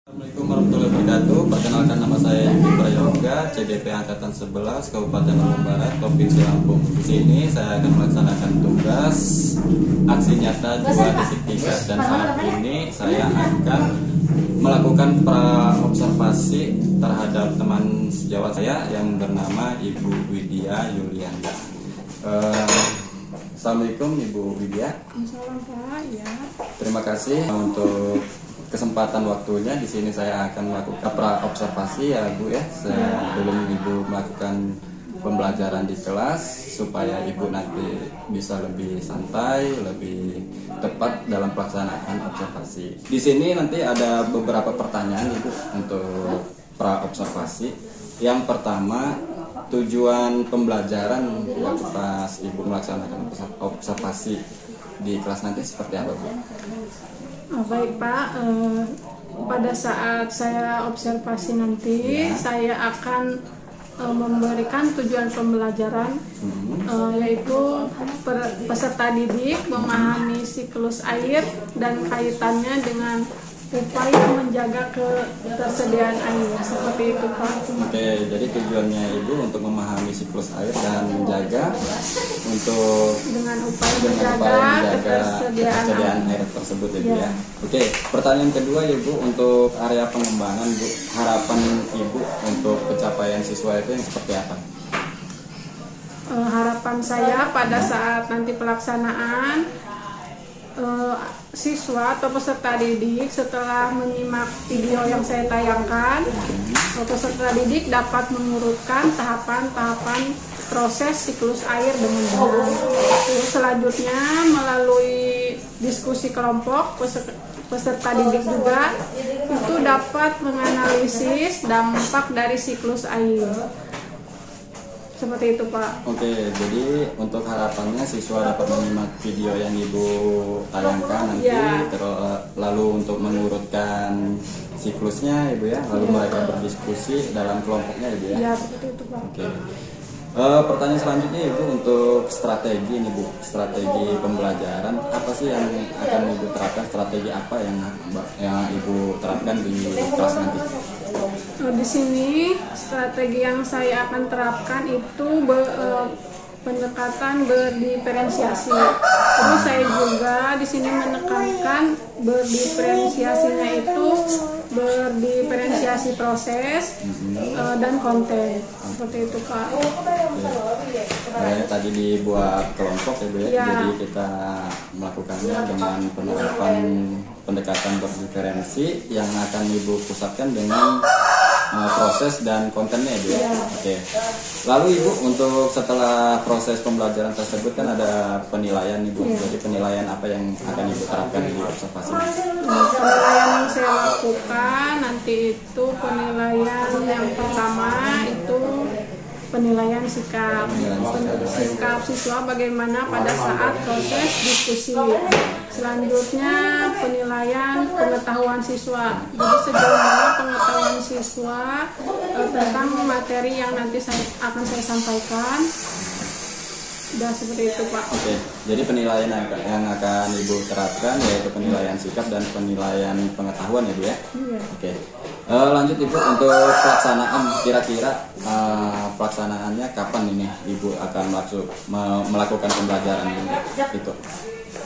Assalamualaikum warahmatullahi wabarakatuh. Perkenalkan, nama saya Ibu Prayoga, CDP Angkatan 11 Kabupaten Lampung Barat, Provinsi Lampung. Di sini saya akan melaksanakan tugas aksi nyata 2.3 dan saat ini saya akan melakukan praobservasi terhadap teman sejawat saya yang bernama Ibu Widya Yulianda. Assalamualaikum Ibu Widya. Assalamualaikum Pak. Ya. Terima kasih untuk kesempatan waktunya. Di sini saya akan melakukan praobservasi ya Bu ya, sebelum Ibu melakukan pembelajaran di kelas supaya Ibu nanti bisa lebih santai, lebih tepat dalam pelaksanaan observasi. Di sini nanti ada beberapa pertanyaan Ibu untuk praobservasi. Yang pertama, tujuan pembelajaran waktu pas Ibu melaksanakan observasi di kelas nanti seperti apa Bu? Baik Pak, pada saat saya observasi nanti saya akan memberikan tujuan pembelajaran yaitu peserta didik memahami siklus air dan kaitannya dengan upaya menjaga ketersediaan air, seperti itu Pak. Oke, jadi tujuannya Ibu untuk memahami siklus air dan menjaga untuk dengan upaya menjaga ketersediaan air tersebut ya Bu ya. Oke, pertanyaan kedua Ibu, untuk area pengembangan Bu, harapan Ibu untuk pencapaian siswa itu yang seperti apa? Harapan saya pada saat nanti pelaksanaan, siswa atau peserta didik setelah menyimak video yang saya tayangkan, peserta didik dapat mengurutkan tahapan-tahapan proses siklus air dengan benar. Selanjutnya melalui diskusi kelompok, peserta didik juga itu dapat menganalisis dampak dari siklus air. Seperti itu Pak. Oke, jadi untuk harapannya siswa dapat menyimak video yang Ibu tayangkan nanti, lalu untuk mengurutkan siklusnya Ibu ya, lalu mereka berdiskusi dalam kelompoknya Ibu ya. Ya, seperti itu Pak. Oke. Pertanyaan selanjutnya Ibu, untuk strategi ini Bu, strategi pembelajaran apa sih yang akan Ibu terapkan, strategi apa yang Ibu terapkan di kelas nanti? Di sini strategi yang saya akan terapkan itu pendekatan berdiferensiasi. Terus saya juga di sini menekankan berdiferensiasinya itu berdiferensiasi proses dan konten. Seperti itu Pak. Tadi dibuat kelompok ya Bu ya. Jadi kita melakukannya dengan penerapan pendekatan berdiferensi yang akan Ibu pusatkan dengan proses dan kontennya Bu ya. Oke. Lalu Ibu, untuk setelah proses pembelajaran tersebut kan ada penilaian Ibu. Jadi penilaian apa yang akan Ibu terapkan di observasi? Penilaian yang saya lakukan nanti itu penilaian yang pertama itu penilaian sikap siswa bagaimana pada saat proses diskusi. Selanjutnya penilaian pengetahuan siswa. Jadi sejauh mana pengetahuan siswa tentang materi yang nanti akan saya sampaikan. Sudah seperti itu Pak. Oke, jadi penilaian yang akan Ibu terapkan yaitu penilaian sikap dan penilaian pengetahuan ya Bu ya. Iya. Oke. Lanjut Ibu, untuk pelaksanaan, kira-kira pelaksanaannya kapan ini Ibu akan melakukan pembelajaran itu?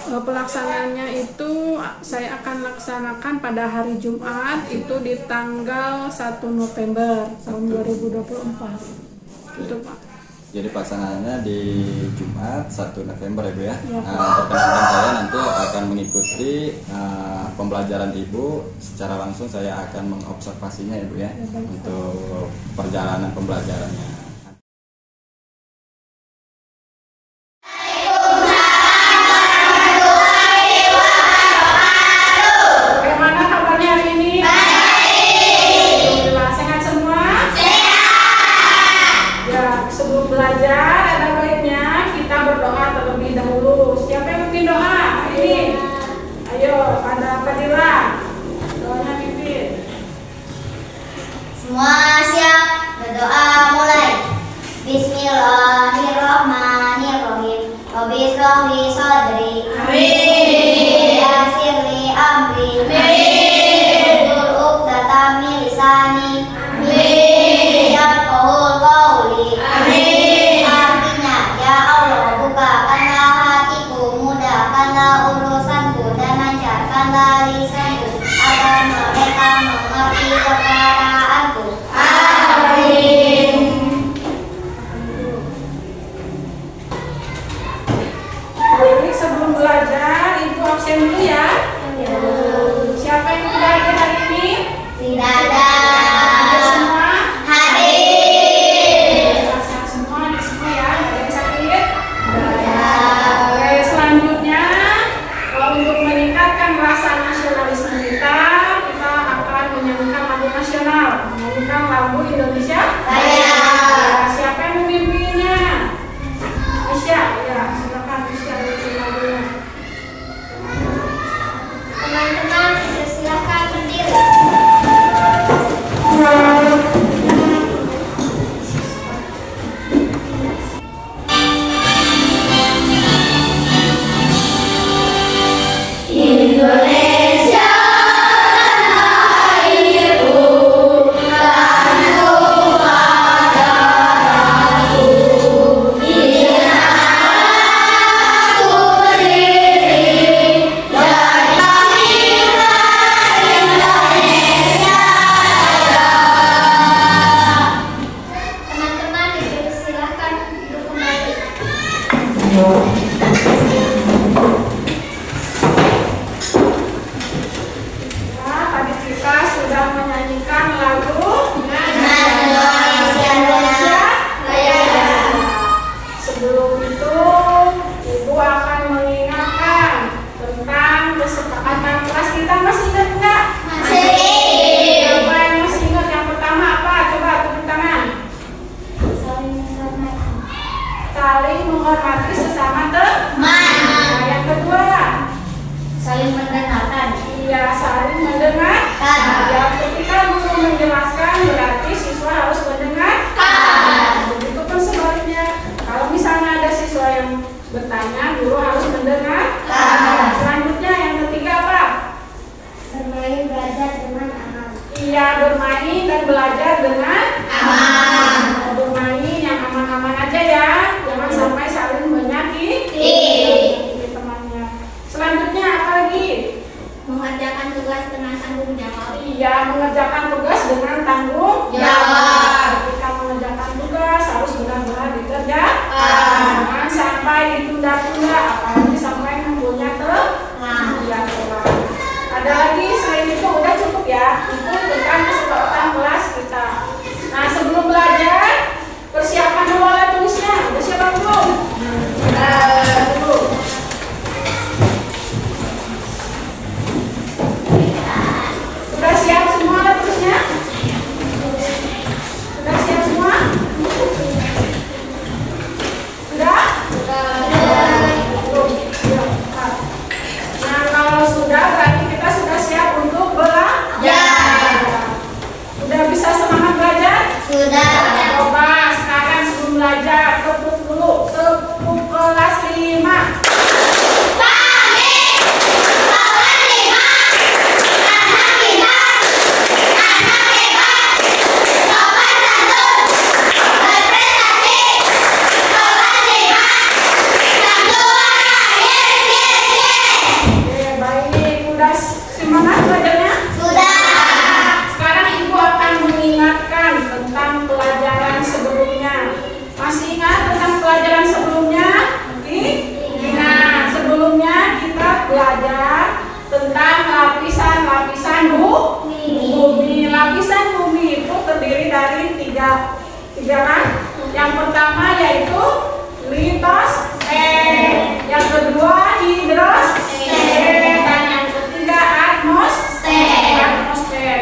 Pelaksanaannya itu saya akan laksanakan pada hari Jumat, itu di tanggal 1 November tahun 2024. Itu Pak. Jadi pelaksanaannya di Jumat 1 November ya Bu ya. Perkenalkan, saya nanti akan mengikuti pembelajaran Ibu secara langsung. Saya akan mengobservasinya ya Bu ya, untuk perjalanan pembelajarannya. Bagaimana kabarnya hari ini? Baik. Sehat semua? Sehat. Ya, sebelum belajar ada baiknya kita berdoa terlebih dahulu. Siapa yang mungkin doa ini? Ayo, pada Fadila. Doanya pimpin. Semua siap, berdoa mulai. Nah, tadi kita sudah menyanyikan lagu sebelum itu Ibu akan mengingatkan tentang kesepakatan kelas kita. Masih ingat nggak? Siapa yang masih ingat? Yang pertama apa? Coba tepuk tangan. Saling menghormati sesama teman. Nah, yang kedua, Saling mendengarkan. iya, saling mendengarkan. Ya, ketika guru menjelaskan berarti siswa harus mendengarkan. Begitupun sebaliknya, kalau misalnya ada siswa yang bertanya, guru harus mendengarkan. Selanjutnya yang ketiga apa? Bermain, belajar dengan aman. Iya, bermain dan belajar dengan aman. Bermain yang aman-aman aja ya, jangan sampai saling menyakiti temannya. Selanjutnya apa lagi? Mengerjakan tugas dengan tanggung jawab. Iya, mengerjakan tugas dengan tanggung jawab. Ketika mengerjakan tugas harus benar-benar dikerjakan. Jangan sampai ditunda-tunda, apalagi sampai mempunyai telat. Ada lagi selain itu udah cukup ya. Itu tentang kesepakatan kelas kita. Nah, sebelum belajar persiapan dulu alat tulisnya. Udah siap belum? Dulu. Sudah siap semua alat tulisnya? Sudah siap semua? Sudah? Belum. Nah, kalau sudah berarti kita sudah siap untuk belajar. Udah bisa semangat belajar? Sudah. Coba sekarang sebelum belajar tepuk dulu. Tepuk kelas 5. Oke, baik. Udah semangat belajarnya? Sekarang Ibu akan mengingatkan tentang pelajaran sebelumnya. Masih ingat tentang pelajaran sebelumnya? Ingat, sebelumnya kita belajar tentang lapisan-lapisan bumi. Lapisan bumi itu terdiri dari tiga kan? Yang pertama yaitu litosfer, yang kedua hidrosfer, dan yang ketiga atmosfer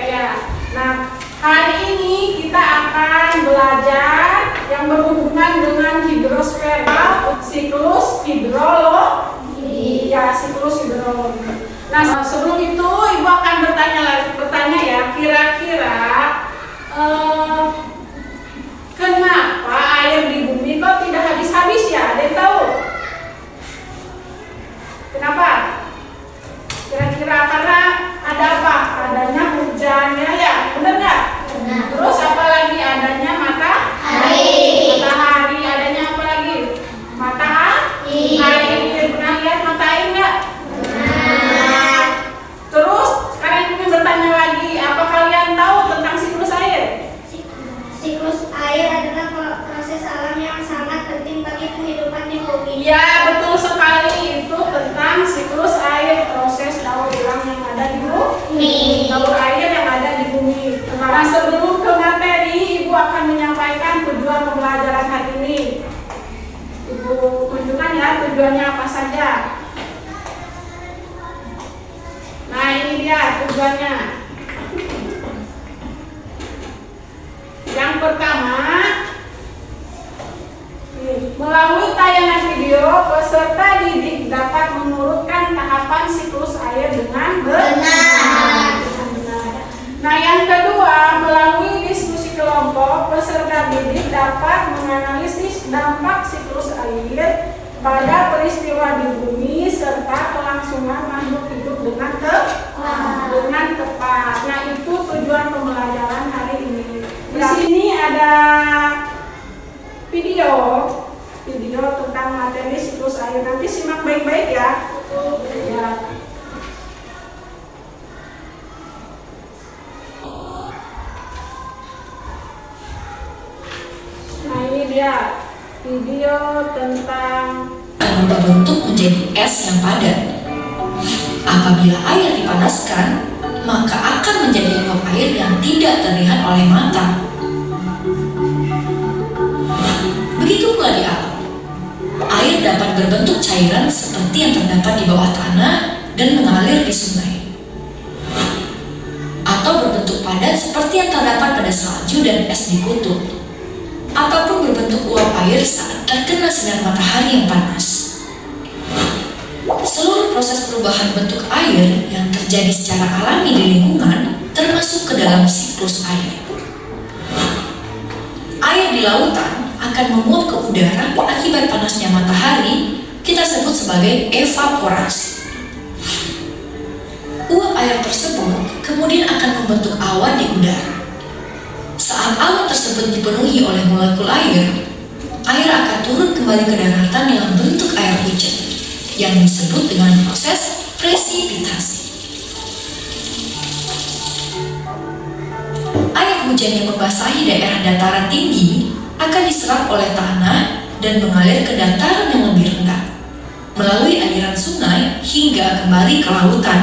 ya. Nah, hari ini kita akan belajar yang berhubungan dengan hidrosfer, siklus hidrologi. Ya, siklus hidrologi. Nah, sebelum itu Ibu akan bertanya ya, kira-kira kenapa air di bumi kok tidak habis-habis ya? Ada yang tahu? Kenapa? Kira-kira karena ada apa? Adanya hujannya ya, benar nggak? Terus apa lagi? Adanya matahari. Adanya apa lagi? Matahari. Pernah lihat matahari nggak? Terus sekarang Ibu bertanya lagi, apa kalian tahu tentang siklus air? Siklus air adalah proses alam yang sangat penting bagi kehidupan di bumi. Ya, betul sekali. Itu tentang siklus air, proses daur ulang yang ada di bumi. Daur air yang ada di bumi. Nah, sebelum ke materi, Ibu akan menyampaikan tujuan pembelajaran hari ini. Ibu tunjukkan ya tujuannya apa saja. Nah, ini dia tujuannya. Yang pertama, melalui tayangan video, peserta didik dapat menurutkan tahapan siklus air dengan benar. Nah, yang kedua, melalui diskusi kelompok, peserta didik dapat menganalisis dampak siklus air pada peristiwa di bumi serta kelangsungan makhluk hidup dengan tepat. Nah, itu tujuan pembelajaran hari ini. Di sini ada video tentang materi siklus air. Nanti simak baik-baik ya. Ya. Nah, ini dia video tentang akan berubah bentuk menjadi es yang padat. Apabila air dipanaskan, maka akan menjadi uap air yang tidak terlihat oleh mata. Begitu pula di alam. Air dapat berbentuk cairan seperti yang terdapat di bawah tanah dan mengalir di sungai, atau berbentuk padat seperti yang terdapat pada salju dan es di kutub, ataupun berbentuk uap air saat terkena sinar matahari yang panas. Seluruh proses perubahan bentuk air yang terjadi secara alami di lingkungan termasuk ke dalam siklus air. Air di lautan akan menguap ke udara akibat panasnya matahari, kita sebut sebagai evaporasi. Uap air tersebut kemudian akan membentuk awan di udara. Saat awan tersebut dipenuhi oleh molekul air akan turun kembali ke daratan dalam bentuk air hujan, yang disebut dengan proses presipitasi. Air hujan yang membasahi daerah dataran tinggi akan diserap oleh tanah dan mengalir ke dataran yang lebih rendah melalui aliran sungai hingga kembali ke lautan.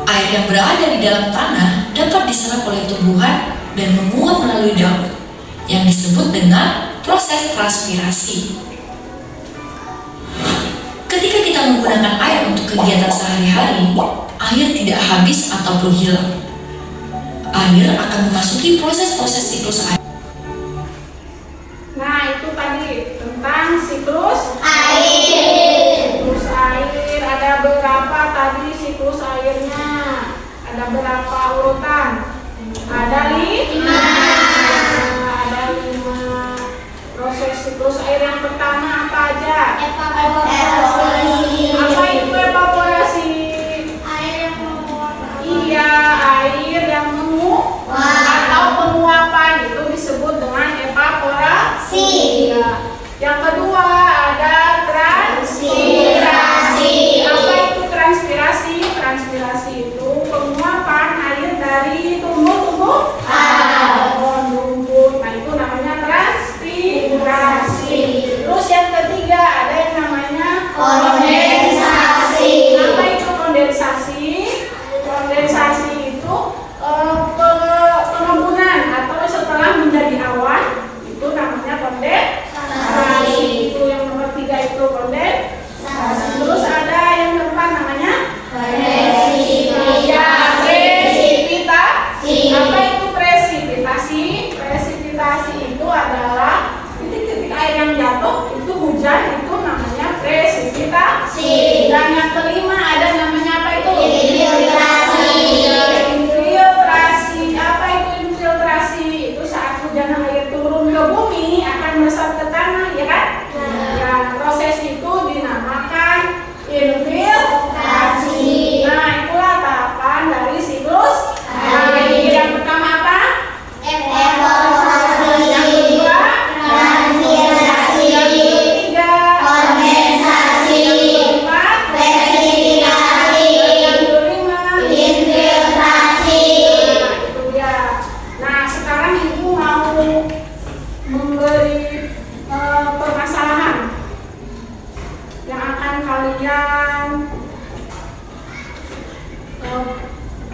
Air yang berada di dalam tanah dapat diserap oleh tumbuhan dan menguap melalui daun, yang disebut dengan proses transpirasi. Ketika kita menggunakan air untuk kegiatan sehari-hari, air tidak habis ataupun hilang. Air akan memasuki proses-proses siklus air. Nah, itu tadi tentang siklus Air. Siklus air ada berapa tadi siklus airnya? Ada berapa urutan? Ada 5. Ada 5. Proses siklus air yang pertama apa aja? Evaporasi. Apa itu evaporasi? Air yang menguap. Iya, air yang menguap atau penguapan itu disebut dengan evaporasi. Iya. Yang kedua ada transpirasi. Apa itu transpirasi? Transpirasi itu penguapan air dari tumbuh-tumbuhan, rumput. Nah, itu namanya transpirasi. Terus yang ketiga ada yang namanya Kondensasi. Apa itu kondensasi? Kondensasi itu pengembunan atau setelah menjadi awan, itu namanya kondensasi. Itu yang nomor 3 itu kondensasi. Terus ada yang keempat namanya ya, presipitasi. Apa itu presipitasi? Presipitasi itu adalah titik-titik air yang jatuh, itu hujan, itu namanya presipitasi. Dan yang kelima ada namanya apa itu? Infiltrasi. Infiltrasi. Apa itu infiltrasi? Itu saat hujan air turun ke bumi akan meresap ke tanah, ya kan? Ya, proses itu dinamakan infiltrasi. Nah, itulah tahapan dari siklus air. Yang pertama apa? Evaporasi. Yang kedua Transpirasi. yang ketiga Kondensasi. yang keempat Presipitasi. yang kelima. Infiltrasi. Nah, itu dia. Nah, sekarang ibu mau memberi permasalahan yang akan kalian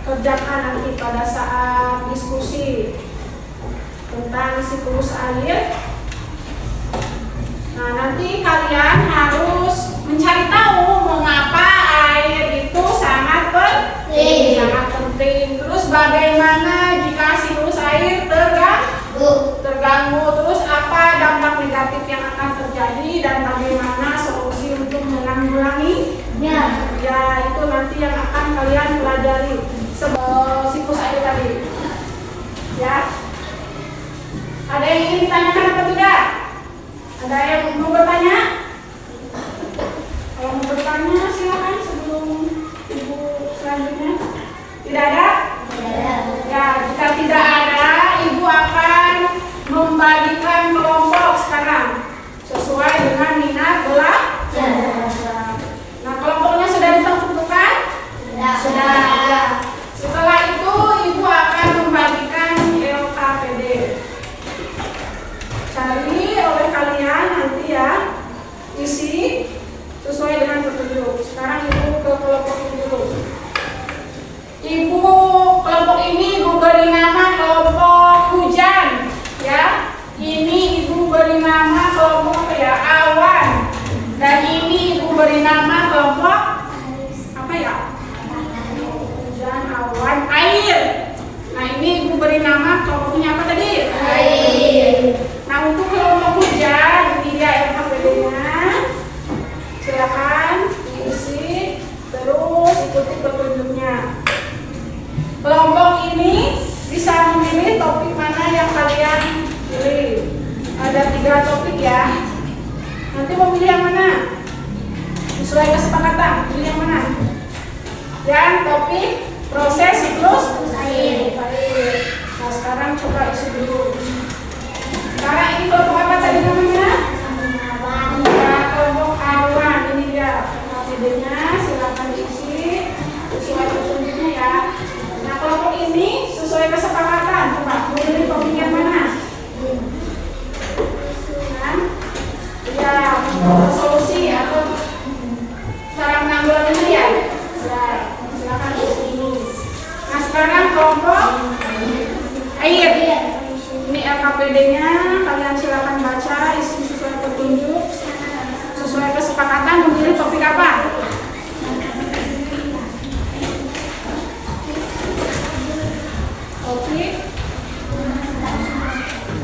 kerjakan nanti pada saat diskusi tentang siklus air. Nah, nanti kalian harus mencari tahu mengapa air itu sangat penting. Sangat penting. Terus bagaimana jika siklus air terganggu, terus apa dampak negatif yang akan terjadi dan bagaimana solusi untuk menanggulanginya. Ya, itu nanti yang akan kalian pelajari siklus air tadi. Ya. Ada yang ingin ditanyakan atau tidak? Ada yang mau bertanya? Kalau mau bertanya silakan sebelum ibu selanjutnya. Tidak ada? Ya, jika tidak ada, ibu akan membagikan kelompok sekarang sesuai dengan minat belajar. Nah, kelompoknya sudah ditentukan? Sudah. Ya. Setelah itu ibu akan membagikan LKPD. Cari oleh kalian nanti ya. diberi nama kelompoknya apa tadi? Air. Nah, untuk kelompok hujan, ini dia LKPD-nya. Silakan diisi, terus ikuti petunjuknya. Kelompok ini bisa memilih topik mana yang kalian pilih. Ada 3 topik ya. Nanti mau pilih yang mana? Sesuai kesepakatan, pilih yang mana? Yang topik proses siklus air. Nah, sekarang coba isi dulu. Sekarang ini kelompok apa tadi namanya? Ya, kelompok awan. Ini dia KPD-nya, silakan diisi sesuai petunjuknya ya. Nah, kelompok ini sesuai kesepakatan. Coba pilih topik yang mana? Ya, solusi atau cara menanggulanginya ya. Ya, silakan isi dulu. Nah, sekarang kelompok air. Ini LKPD-nya, kalian silakan baca, isi sesuai petunjuk, sesuai kesepakatan memilih topik apa. Topik.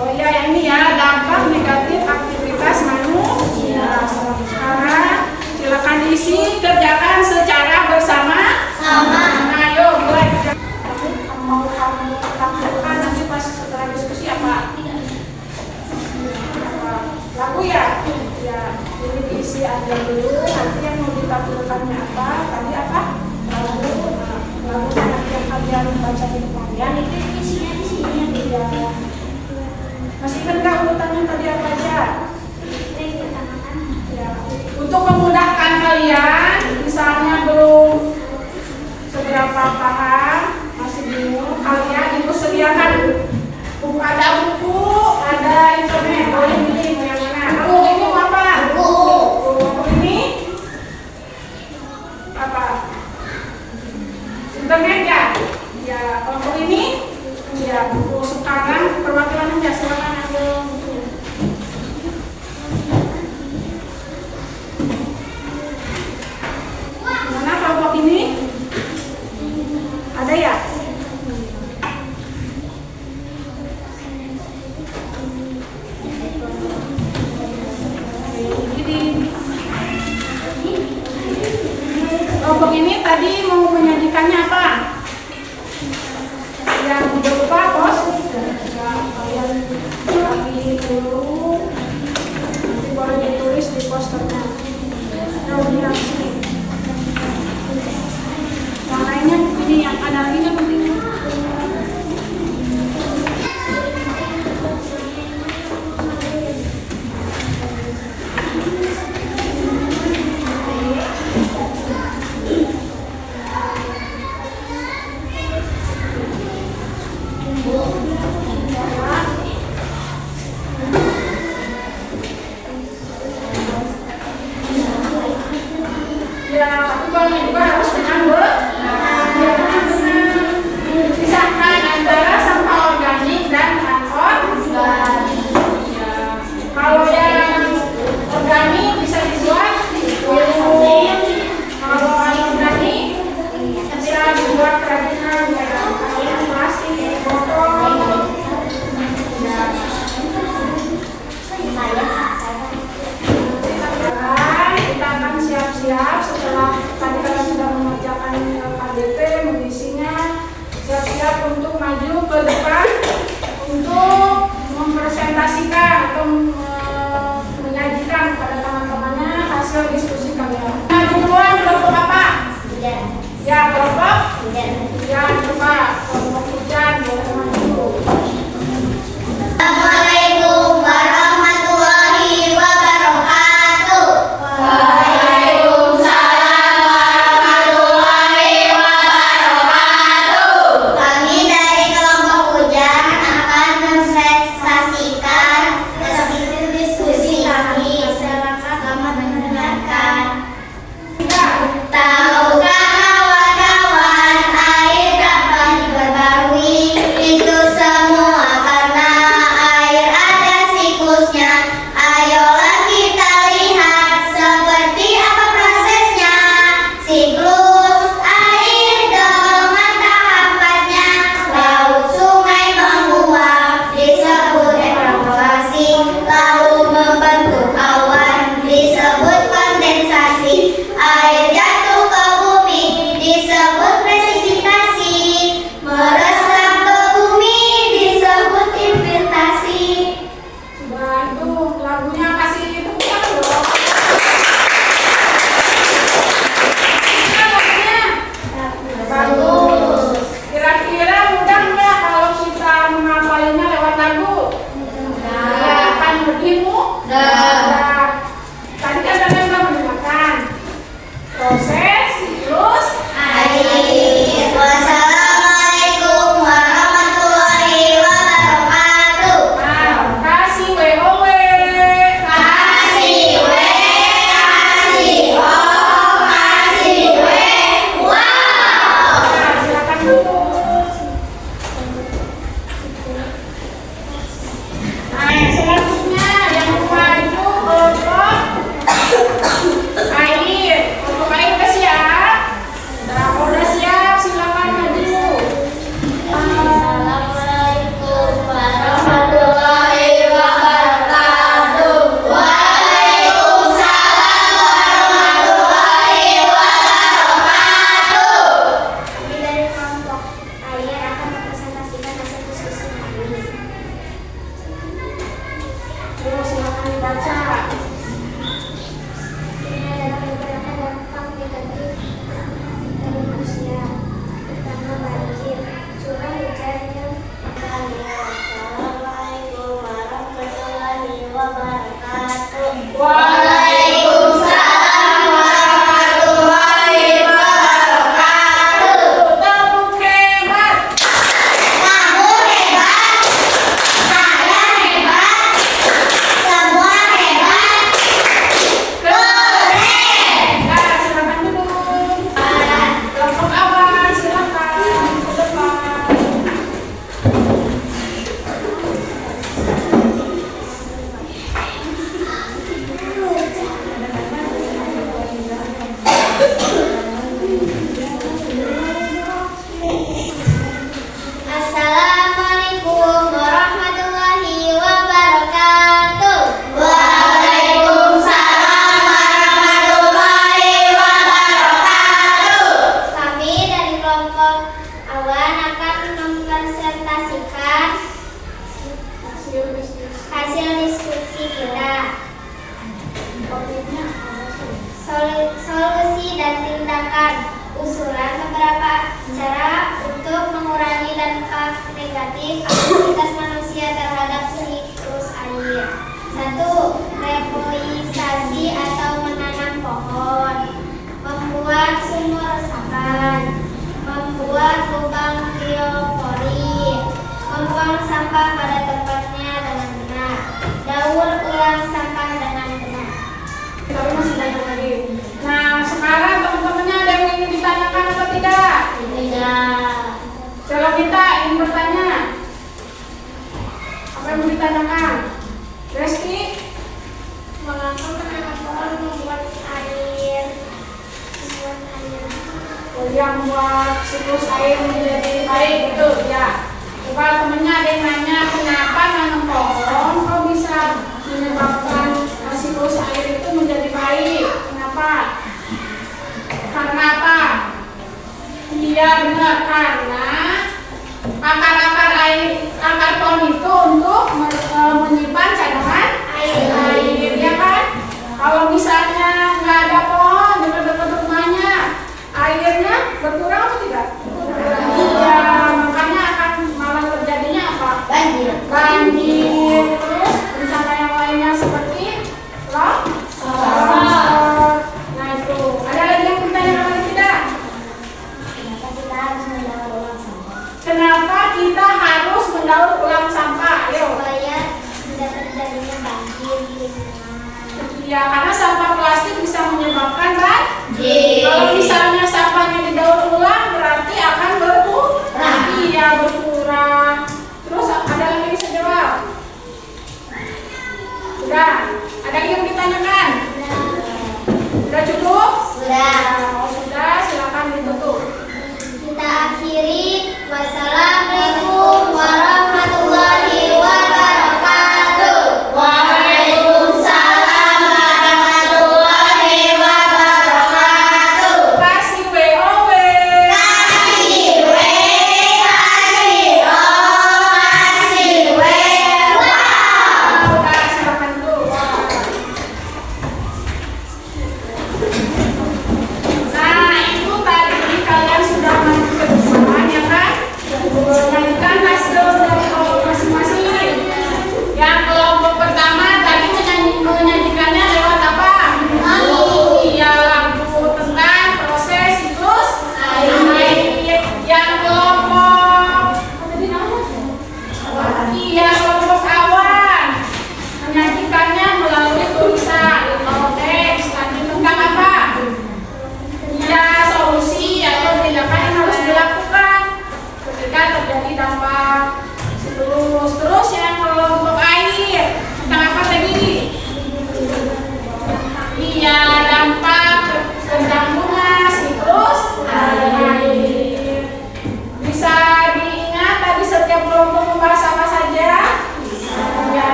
Oh iya, yang ini ya, dampak negatif aktivitas manusia. Sekarang silakan diisi, kerjakan secara bersama-sama. Nah, ayo mulai kerja. Mau kamu tampilkan nanti pas setelah diskusi apa? Lagu ya? Ya, ini diisi aja dulu. Nanti yang mau ditampilkannya apa? Tadi apa? Lagu. Nah, lagunya nanti yang kalian baca di depan. Ya, itu isinya di sini ya. Masih ingat nggak urutannya tadi apa aja? Ya. Untuk memudahkan kalian, misalnya belum seberapa paham, masih bingung, kalian ibu sediakan buku, ada buku, ada internet, boleh pilih mau yang mana? Buku ini mau apa? Buku ini apa? Internet ya? Ya, kelompok ini ya buku sekarang perwakilan aja, silakan ambil buku. Mana kelompok ini? Ada ya? Kelompok ini tadi mau menyajikannya apa? Yang berupa pos. Kalian pilih dulu, nanti boleh ditulis di posternya. Yang sini. Yang lainnya ini yang ada lagi yang penting. Ya, tapi kalau juga harus dengan pisahkan antara sampah organik dan anorganik. Ya, kalau yang organik bisa dibuat kalau anorganik bisa dibuat kerajinan kayak plastik, botol. Kita akan siap-siap setelah tadi kalian sudah mengerjakan KDP, mengisinya, siap-siap untuk maju ke depan untuk mempresentasikan atau menyajikan kepada teman-temannya hasil diskusi kalian. Maju duluan, kelompok apa? Hujan. Ya, kelompok hujan. Ya, coba kelompok hujan boleh maju. Assalamualaikum warahmatullahi wabarakatuh. Waalaikumsalam warahmatullahi wabarakatuh. Kami dari kelompok hujan akan mempresentasikan hasil diskusi kami. Selamat mendengarkan. Tahukah kawan-kawan, air dapat diperbarui? Itu hasil diskusi kita. Solusi dan tindakan. Usulan beberapa cara untuk mengurangi dampak negatif aktivitas manusia terhadap siklus air. 1. Reforestasi atau menanam pohon, membuat sumur resapan, membuat lubang biopori, membuang sampah pada tempatnya dengan benar, daur ulang sampah dengan benar. Tapi masih banyak lagi. Nah, sekarang teman-temannya ada yang ingin ditanyakan atau tidak? Tidak. Kalau kita ingin bertanya, apa yang mau ditanyakan? Reski? Mengapa menanam pohon membuat air? Oh, yang membuat siklus air menjadi baik, betul ya. Coba temennya ada yang nanya, kenapa nanam pohon kok bisa menyebabkan siklus air itu menjadi baik? Kenapa? Karena apa? Iya benar, karena akar-akar pohon itu untuk menyimpan cadangan air, ya kan? Kalau misalnya nggak ada pohon dekat-dekat rumahnya, airnya berkurang atau tidak? Iya, makanya akan malah terjadinya apa? Banjir. Terus bencana yang lainnya seperti longsor. Nah itu. Ada lagi yang ditanyakan atau tidak? Kenapa kita harus mendaur ulang sampah? Ayo. Supaya tidak terjadinya banjir di lingkungan. Ya, karena sampah plastik bisa menyebabkan Banjir. kalau misalnya sampahnya didaur ulang berarti akan berkurang. Iya, berkurang. Terus ada lagi bisa jawab?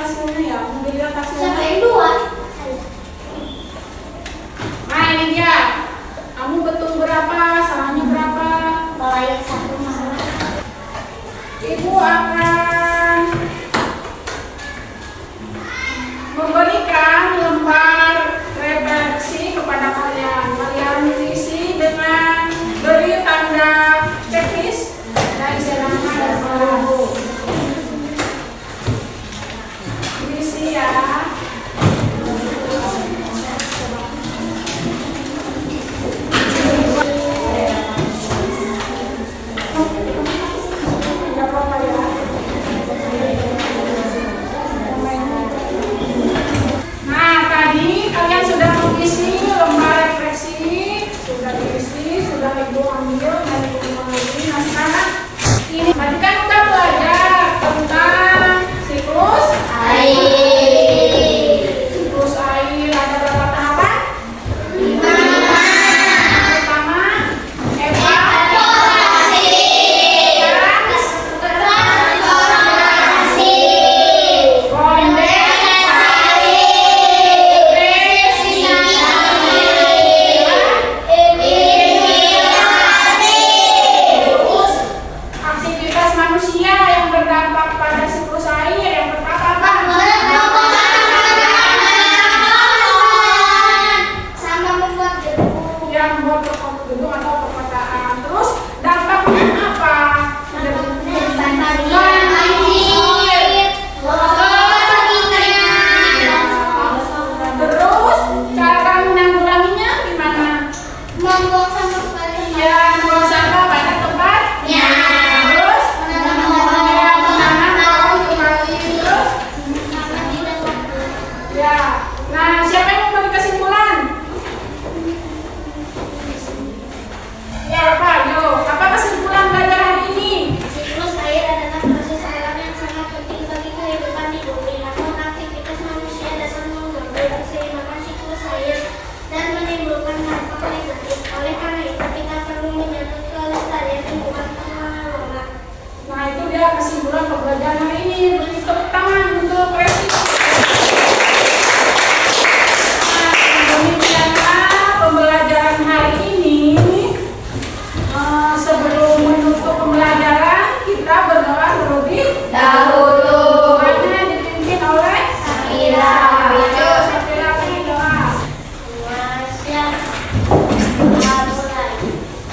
hasilnya ya? Mau dilihat hasilnya? Sampai 2. Nah ini dia. Kamu betul berapa? Salahnya berapa? Kalau yang 1 masalah. Ibu akan memberikan lembar refleksi kepada kalian. Kalian isi dengan beri tanda checklist dari selama dan selalu. Isi ya. Nah, tadi kalian sudah mengisi lembar refleksi, sudah diisi, sudah ibu ambil dan ibu kembali. Nah sekarang ini tadi kan udah belajar tentang siklus air. Siklus air ada berapa tahapan? 5. Pertama, evaporasi, aktivitas manusia yang berdampak pada siklus air yang pertama apa? sama membuat gedung. Yang membuat gedung atau perkotaan. Terus dampaknya apa? Terus cara menanggulanginya gimana? Membuang sampah pada Ya, buang sampah pada tempatnya. Terus menanam pohon kembali. Terus ya. Nah, siapa yang memberi kesimpulan? Ya, Pak. Yo, apa kesimpulan belajar hari ini? siklus air adalah proses alam yang sangat penting bagi kehidupan di bumi. Namun aktivitas manusia dapat mengganggu keseimbangan siklus air dan menimbulkan dampak negatif. Oleh karena itu kita perlu menjaga kelestarian lingkungan pengelola. Nah, itu dia kesimpulan pembelajaran hari ini. Beri tepuk tangan untuk presiden. Nah, demikianlah pembelajaran hari ini. Sebelum menutup pembelajaran, kita berdoa terlebih dahulu. Doanya dipimpin oleh Safira. Ayo, Safira beri doa.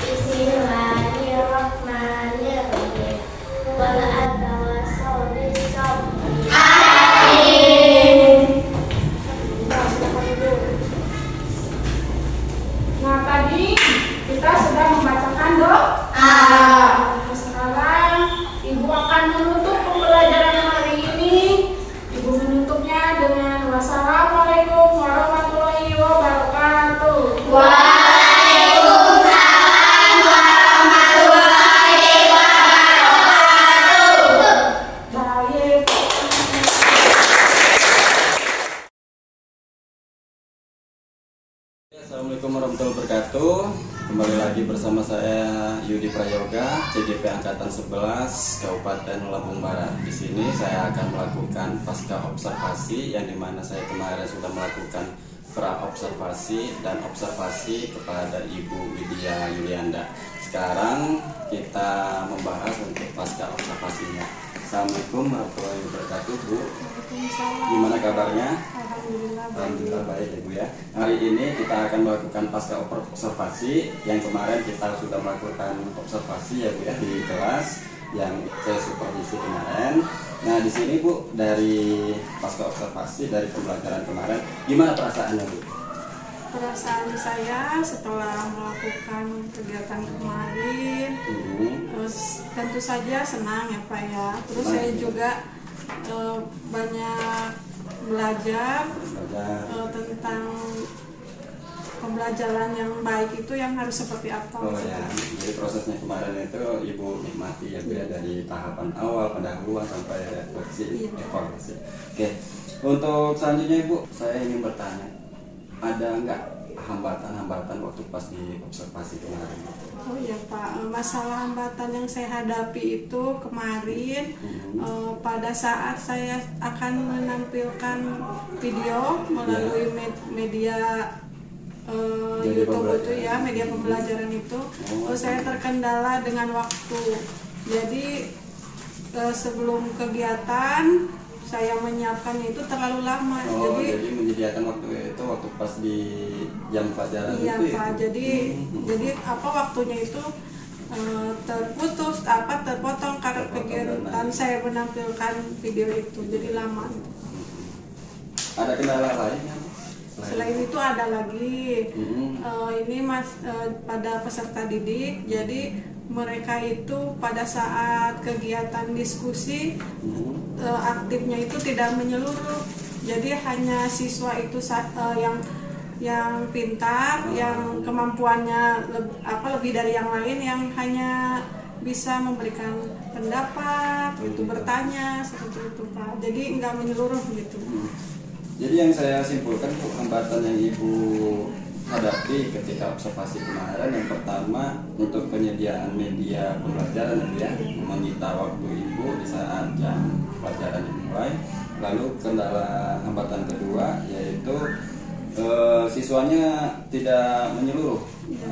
Bismillahirrahmanirrahim. Wala atawassaw bis-sabr. Nah, tadi kita sudah membacakan doa. Nah, sekarang Ibu akan menutup pembelajaran hari ini. Ibu menutupnya dengan wassalamualaikum warahmatullahi wabarakatuh. Baik. Assalamualaikum warahmatullahi wabarakatuh. Kembali lagi bersama saya Yudi Prayoga, CGP Angkatan 11 Kabupaten Lampung Barat. Di sini saya akan melakukan pasca observasi yang dimana saya kemarin sudah melakukan pra observasi dan observasi kepada Ibu Widya Yulianda. Sekarang kita membahas untuk pasca observasinya. Assalamualaikum warahmatullahi wabarakatuh, Bu. Gimana kabarnya? Alhamdulillah baik ya Bu ya. Hari ini kita akan melakukan pasca observasi yang kemarin kita sudah melakukan observasi ya Bu ya di kelas yang saya supervisi kemarin. Nah di sini Bu, dari pasca observasi dari pembelajaran kemarin, gimana perasaannya Bu? Perasaan saya setelah melakukan kegiatan kemarin, terus tentu saja senang ya Pak ya. Terus saya juga banyak belajar tentang pembelajaran yang baik itu yang harus seperti apa. Oh ya, jadi prosesnya kemarin itu Ibu nikmati ya Bu ya, dari tahapan awal, pendahuluan sampai refleksi, evaluasi. Oke, untuk selanjutnya Ibu, saya ingin bertanya, ada nggak hambatan-hambatan waktu pas di observasi kemarin? Oh iya Pak, masalah hambatan yang saya hadapi itu kemarin pada saat saya akan menampilkan video melalui media YouTube itu ya, media pembelajaran itu, saya terkendala dengan waktu. Jadi sebelum kegiatan saya menyiapkan itu terlalu lama. Jadi menyediakan waktu itu waktu pas di jam pelajaran iya, itu. Pak. Jadi waktunya itu terpotong karena kegiatan saya menampilkan video itu, jadi lama. Ada kendala lainnya? Selain itu ada lagi, ini pada peserta didik, jadi mereka itu pada saat kegiatan diskusi aktifnya itu tidak menyeluruh, jadi hanya siswa itu yang pintar, yang kemampuannya lebih dari yang lain, yang hanya bisa memberikan pendapat, itu bertanya seperti itu Pak, jadi nggak menyeluruh gitu. Jadi yang saya simpulkan Bu, hambatan yang Ibu hadapi ketika observasi kemarin, yang pertama untuk penyediaan media pembelajaran ya, menyita waktu Ibu di saat jam pelajaran dimulai. Lalu kendala hambatan kedua yaitu siswanya tidak menyeluruh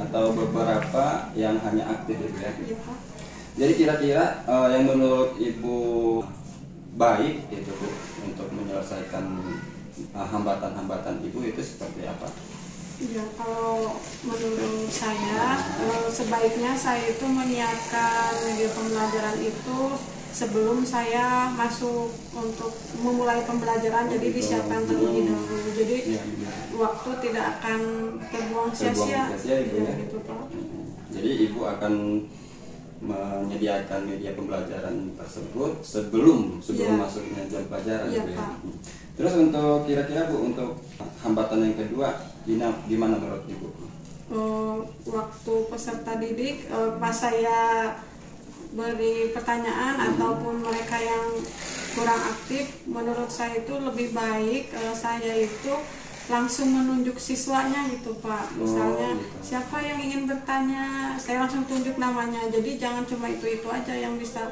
atau beberapa yang hanya aktif itu ya. Jadi kira-kira yang menurut Ibu baik itu Bu untuk menyelesaikan hambatan-hambatan Ibu itu seperti apa? Ya, kalau menurut saya sebaiknya saya itu menyiapkan media pembelajaran itu sebelum saya masuk untuk memulai pembelajaran, jadi disiapkan terlebih dahulu. Jadi waktu tidak akan terbuang sia-sia. Gitu, Pak. Jadi Ibu akan menyediakan media pembelajaran tersebut sebelum masuknya jam pelajaran. Ya, ya. Pak. Terus untuk kira-kira Bu, untuk hambatan yang kedua gimana menurut Ibu? Waktu peserta didik pas saya beri pertanyaan ataupun mereka yang kurang aktif, menurut saya itu lebih baik saya itu langsung menunjuk siswanya gitu Pak. Misalnya siapa yang ingin bertanya, saya langsung tunjuk namanya. Jadi jangan cuma itu aja yang bisa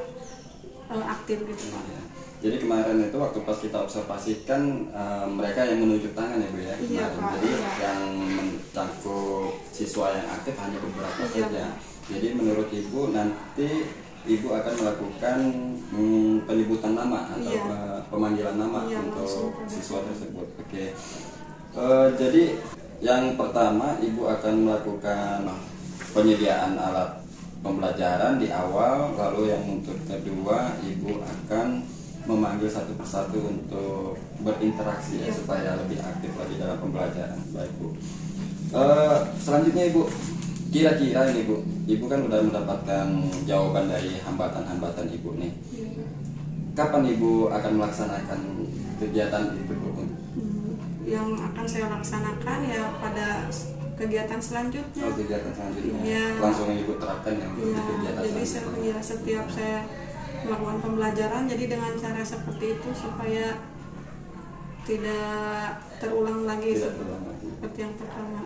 aktif gitu Pak. Jadi kemarin itu waktu pas kita observasikan mereka yang menunjuk tangan ya Bu ya. Iya, Pak. Jadi yang mencakup siswa yang aktif hanya beberapa saja. Jadi menurut Ibu nanti Ibu akan melakukan penyebutan nama atau pemanggilan nama untuk siswa tersebut. Oke. Jadi yang pertama Ibu akan melakukan penyediaan alat pembelajaran di awal, lalu yang untuk kedua Ibu akan memanggil satu persatu untuk berinteraksi ya, supaya lebih aktif lagi dalam pembelajaran. Baik Bu. Selanjutnya Ibu, kira-kira ini Bu, Ibu kan sudah mendapatkan jawaban dari hambatan-hambatan Ibu nih. Kapan Ibu akan melaksanakan kegiatan itu Bu? Yang akan saya laksanakan ya pada kegiatan selanjutnya. Kegiatan selanjutnya. Ya. Langsung Ibu terapkan yang kegiatan jadi selanjutnya. setiap saya melakukan pembelajaran, jadi dengan cara seperti itu supaya tidak terulang lagi seperti yang pertama.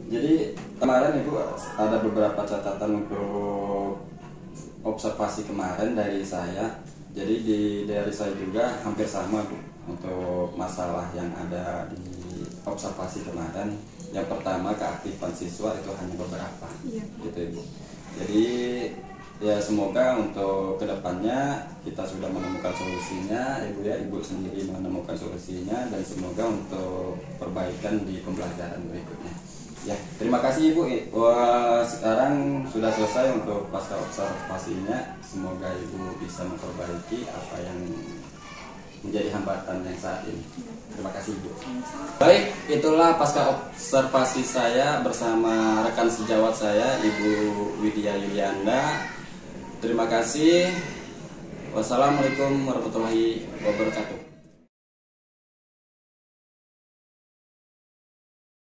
Jadi kemarin Ibu ada beberapa catatan untuk observasi kemarin dari saya. Jadi dari saya juga hampir sama Bu untuk masalah yang ada di observasi kemarin. Yang pertama, keaktifan siswa itu hanya beberapa, gitu Ibu. Jadi ya semoga untuk kedepannya kita sudah menemukan solusinya Ibu ya, Ibu sendiri menemukan solusinya, dan semoga untuk perbaikan di pembelajaran berikutnya. Ya, terima kasih Ibu. Wah, sekarang sudah selesai untuk pasca observasinya. Semoga Ibu bisa memperbaiki apa yang menjadi hambatan yang saat ini. Terima kasih Ibu. Baik, itulah pasca observasi saya bersama rekan sejawat saya Ibu Widya Yulianda. Terima kasih. Wassalamualaikum warahmatullahi wabarakatuh.